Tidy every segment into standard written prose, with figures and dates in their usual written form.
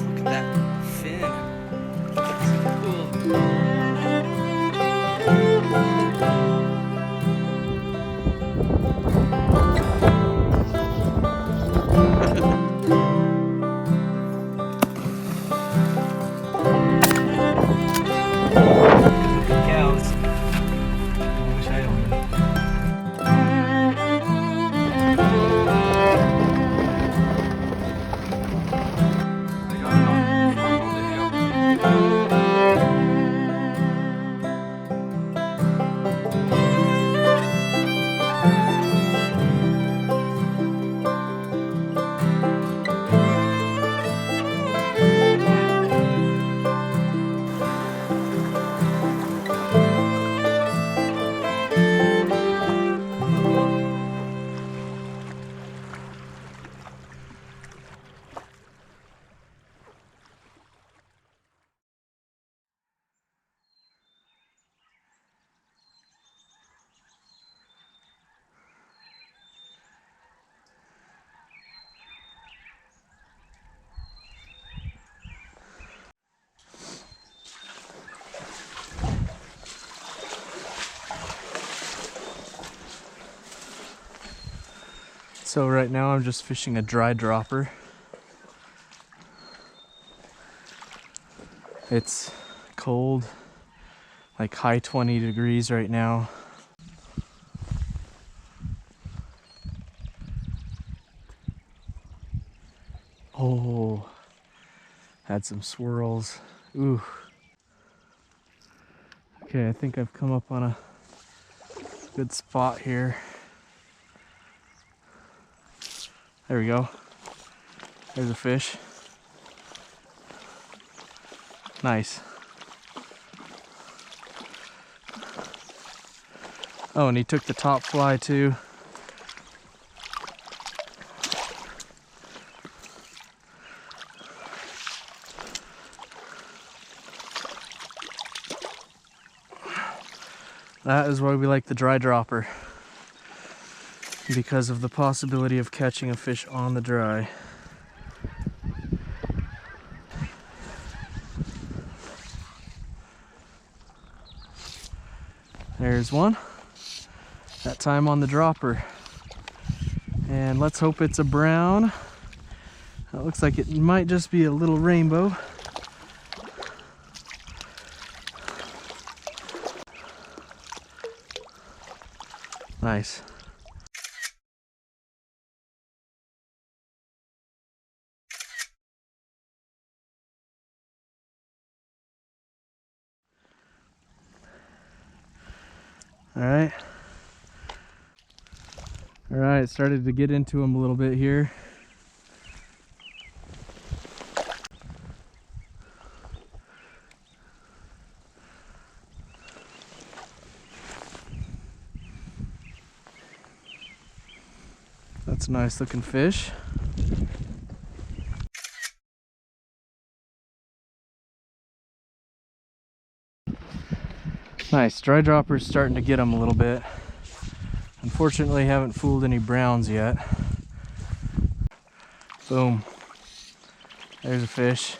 look at that fin. So cool. Cows. I wish I owned them. So right now I'm just fishing a dry dropper. It's cold, like high 20 degrees right now. Oh, had some swirls. Ooh. Okay, I think I've come up on a good spot here. There we go. There's a fish. Nice. Oh, and he took the top fly too. That is why we like the dry dropper, because of the possibility of catching a fish on the dry. There's one. That time on the dropper. And let's hope it's a brown. That looks like it might just be a little rainbow. Nice. All right. All right, started to get into them a little bit here. That's a nice looking fish. Nice, dry dropper's starting to get them a little bit. Unfortunately, haven't fooled any browns yet. Boom. There's a fish.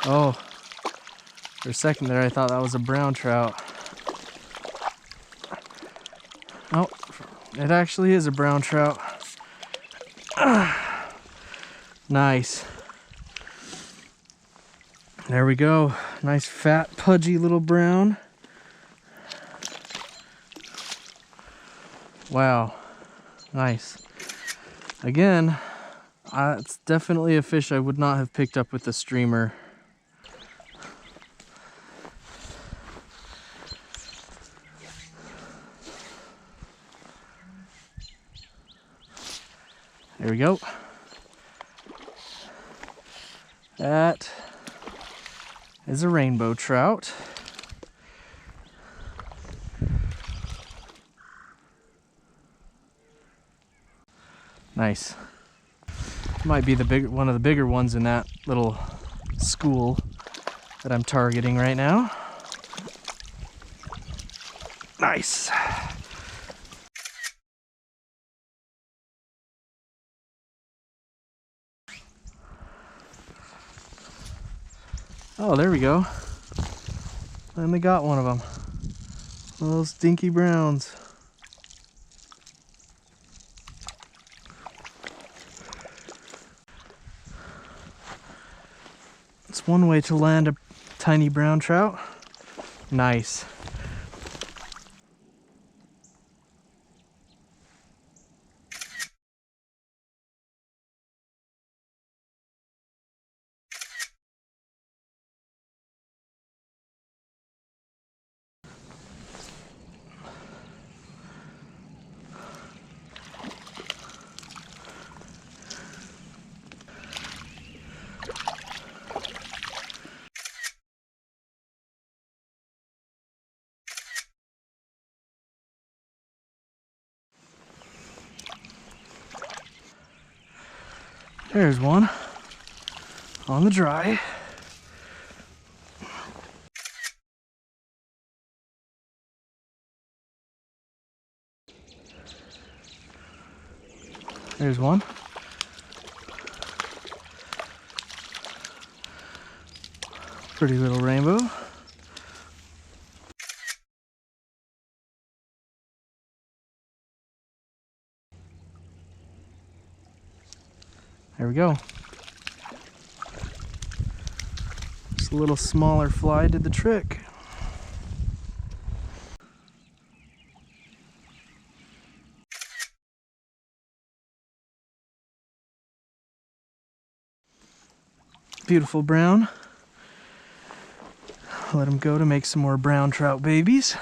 Oh, for a second there I thought that was a brown trout. Oh, it actually is a brown trout. Nice. There we go. Nice fat, pudgy little brown. Wow. Nice. Again, it's definitely a fish I would not have picked up with the streamer. There we go. That is a rainbow trout. Nice. Might be one of the bigger ones in that little school that I'm targeting right now. Nice. Oh, there we go. Finally got one of them. One of those dinky browns. It's one way to land a tiny brown trout. Nice. There's one on the dry. There's one. Pretty little rainbow. There we go. Just a little smaller fly did the trick. Beautiful brown. Let him go to make some more brown trout babies.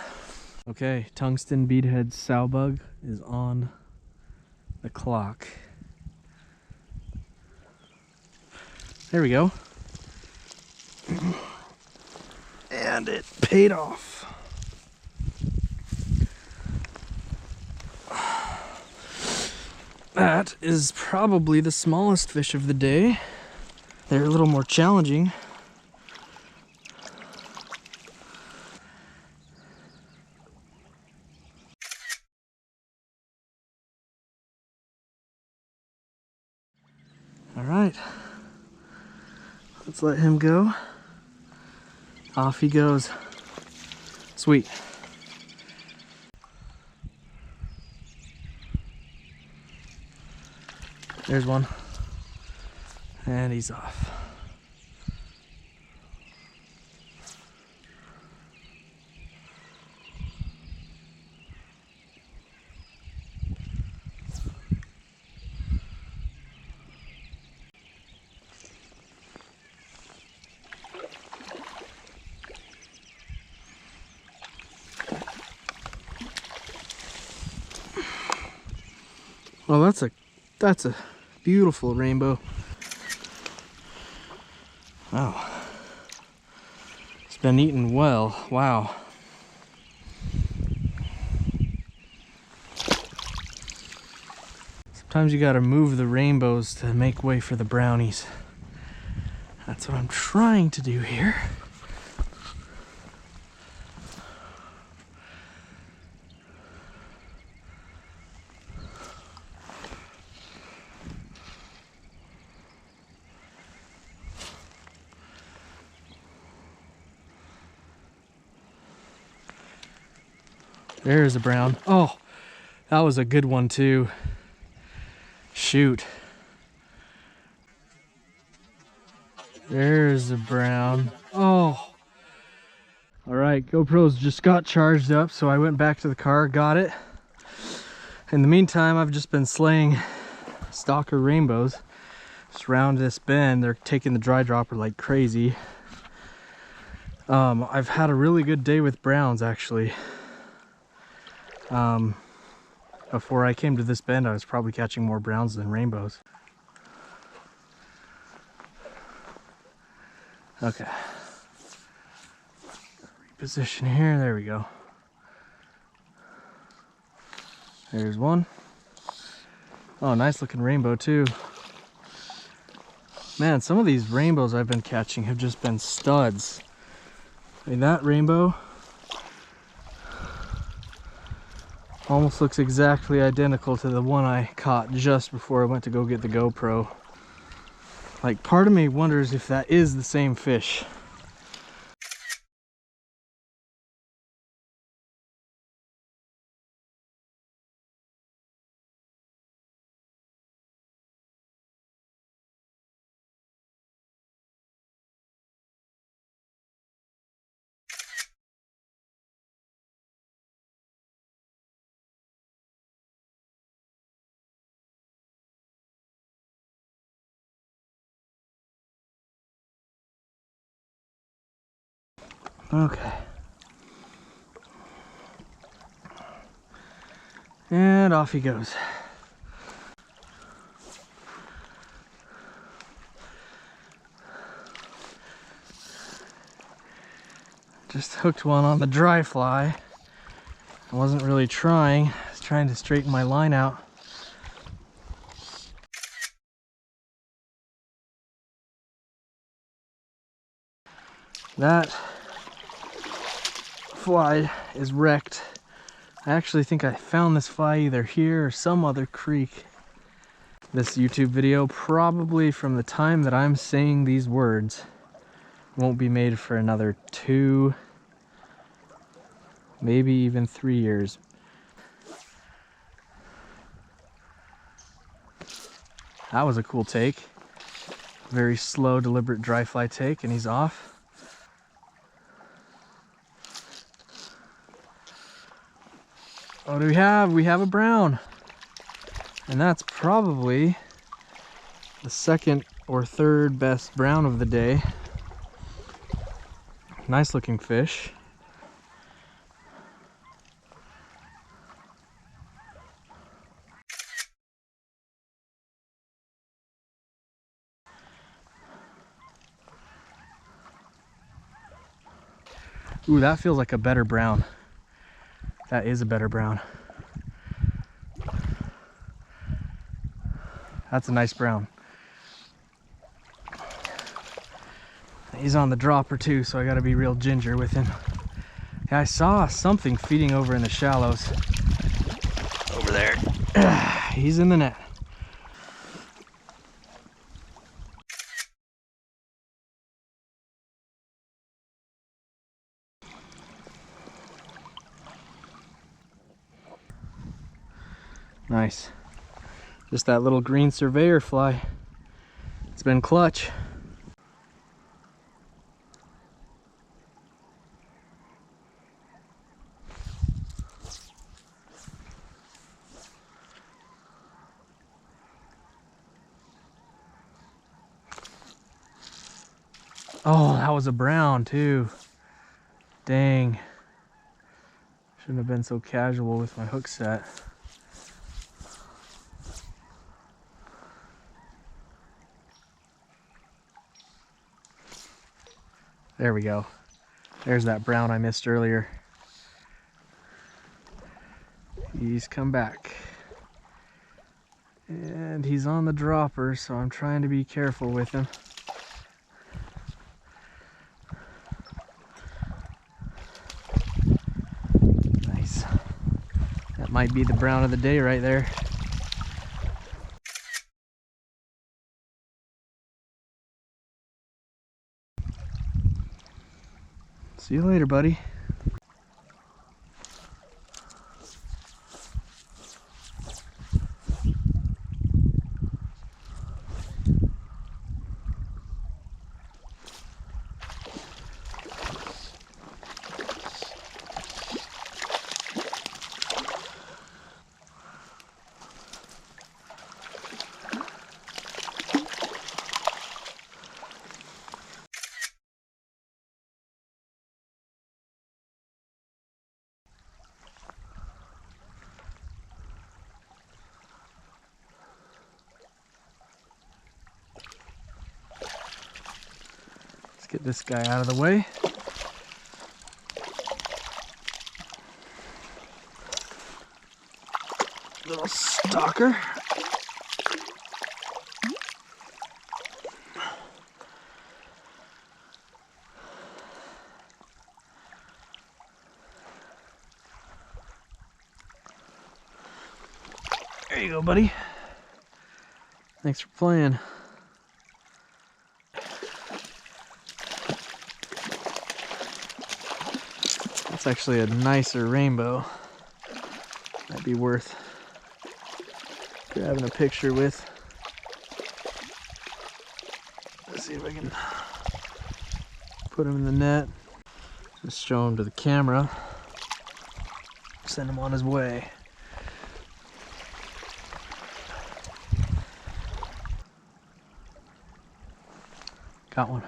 Okay, tungsten beadhead sow bug is on the clock. There we go. And it paid off. That is probably the smallest fish of the day. They're a little more challenging. All right. Let's let him go. Off he goes. Sweet. There's one. And he's off. Well, that's a beautiful rainbow. Wow. It's been eaten well. Wow. Sometimes you gotta move the rainbows to make way for the brownies. That's what I'm trying to do here. There's a brown. Oh, that was a good one too. Shoot. There's a brown. Oh. All right, GoPro's just got charged up, so I went back to the car, got it. In the meantime, I've just been slaying stalker rainbows. Just around this bend, they're taking the dry dropper like crazy. I've had a really good day with browns actually. Before I came to this bend, I was probably catching more browns than rainbows. Okay. Reposition here, there we go. There's one. Oh, nice looking rainbow too. Man, some of these rainbows I've been catching have just been studs. I mean, that rainbow Almost looks exactly identical to the one I caught just before I went to go get the GoPro. Like, part of me wonders if that is the same fish. Okay. And off he goes. Just hooked one on the dry fly. I wasn't really trying. I was trying to straighten my line out. That fly is wrecked. I actually think I found this fly either here or some other creek. This YouTube video, probably from the time that I'm saying these words, won't be made for another 2, maybe even 3 years. That was a cool take. Very slow, deliberate dry fly take, and he's off. What do we have? We have a brown. And that's probably the second or third best brown of the day. Nice looking fish. Ooh, that feels like a better brown. That is a better brown. That's a nice brown. He's on the dropper too, so I gotta be real ginger with him. Yeah, I saw something feeding over in the shallows. Over there. He's in the net. Nice. Just that little green surveyor fly. It's been clutch. Oh, that was a brown too. Dang. Shouldn't have been so casual with my hook set. There we go. There's that brown I missed earlier. He's come back. And he's on the dropper, so I'm trying to be careful with him. Nice. That might be the brown of the day right there. See you later, buddy. Let's get this guy out of the way. Little stalker. There you go, buddy. Thanks for playing. That's actually a nicer rainbow. Might be worth grabbing a picture with. Let's see if I can put him in the net. Just show him to the camera. Send him on his way. Got one.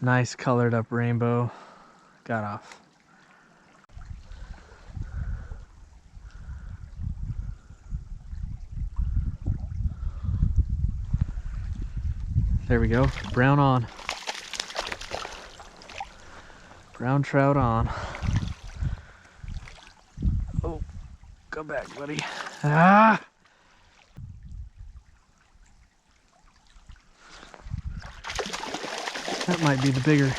Nice colored up rainbow. Got off. There we go. Brown on. Brown trout on. Oh, go back, buddy. Ah! That might be the bigger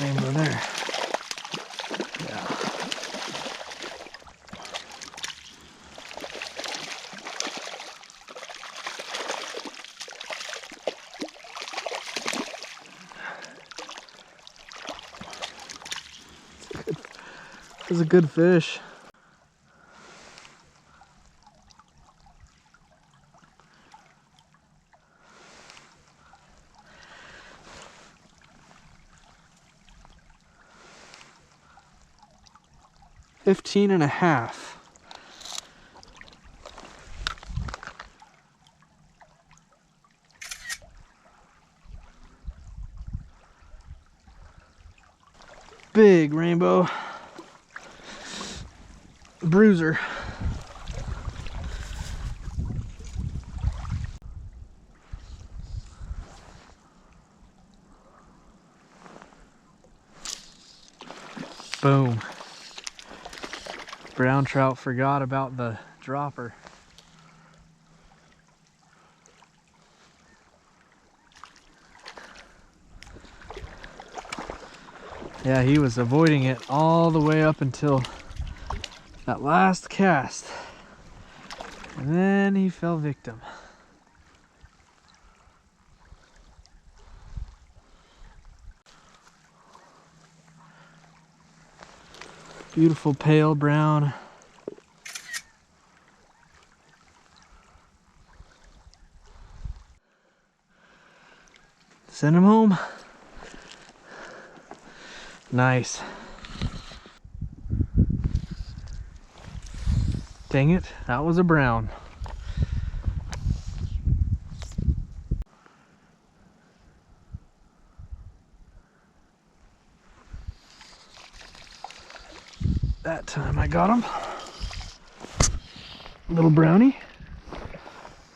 rainbow there. Yeah. It was a good fish. $15.5. Big rainbow. Bruiser. Boom. Brown trout forgot about the dropper. Yeah, he was avoiding it all the way up until that last cast. And then he fell victim. Beautiful pale brown. Send him home. Nice. Dang it, that was a brown. That time I got him. Little brownie.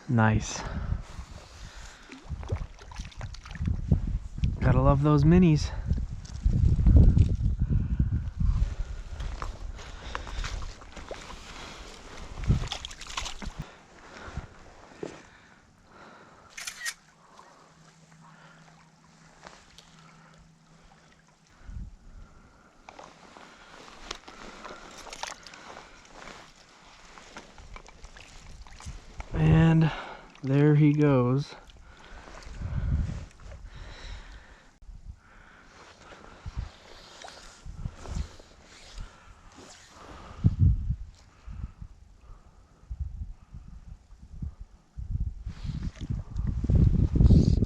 Nice. Gotta love those minis. And there he goes.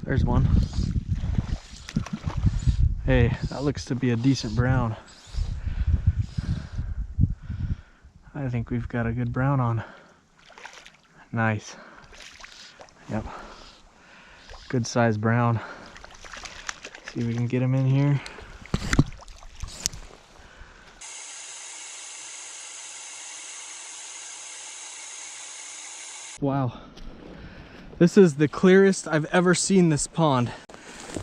There's one. Hey, that looks to be a decent brown. I think we've got a good brown on. Nice. Yep. Good size brown. See if we can get him in here. Wow. This is the clearest I've ever seen this pond.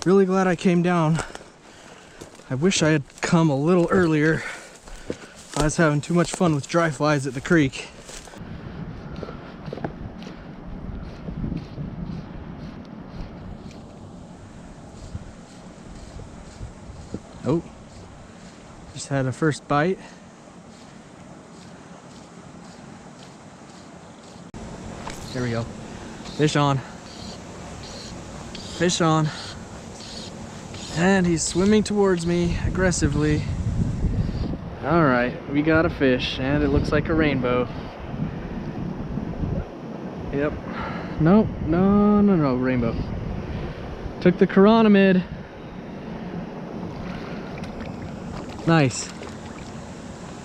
Really glad I came down. I wish I had come a little earlier. I was having too much fun with dry flies at the creek. Oh, just had a first bite. There we go. Fish on. Fish on. And he's swimming towards me aggressively. All right, we got a fish, and it looks like a rainbow. Yep. Nope, no, rainbow. Took the chironomid. Nice.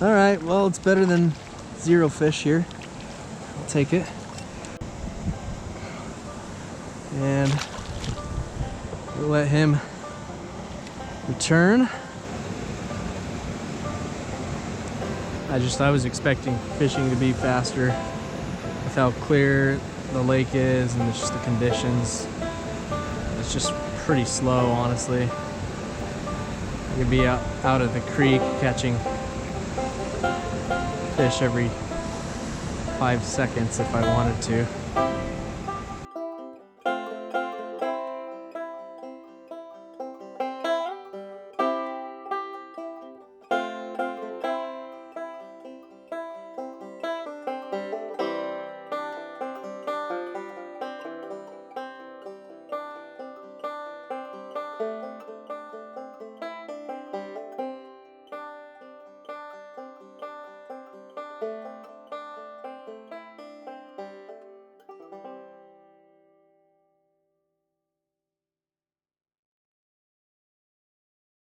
All right, well, it's better than 0 fish here. I'll take it. And we'll let him return. I was expecting fishing to be faster with how clear the lake is and just the conditions. It's just pretty slow, honestly. I could be out of the creek catching fish every 5 seconds if I wanted to.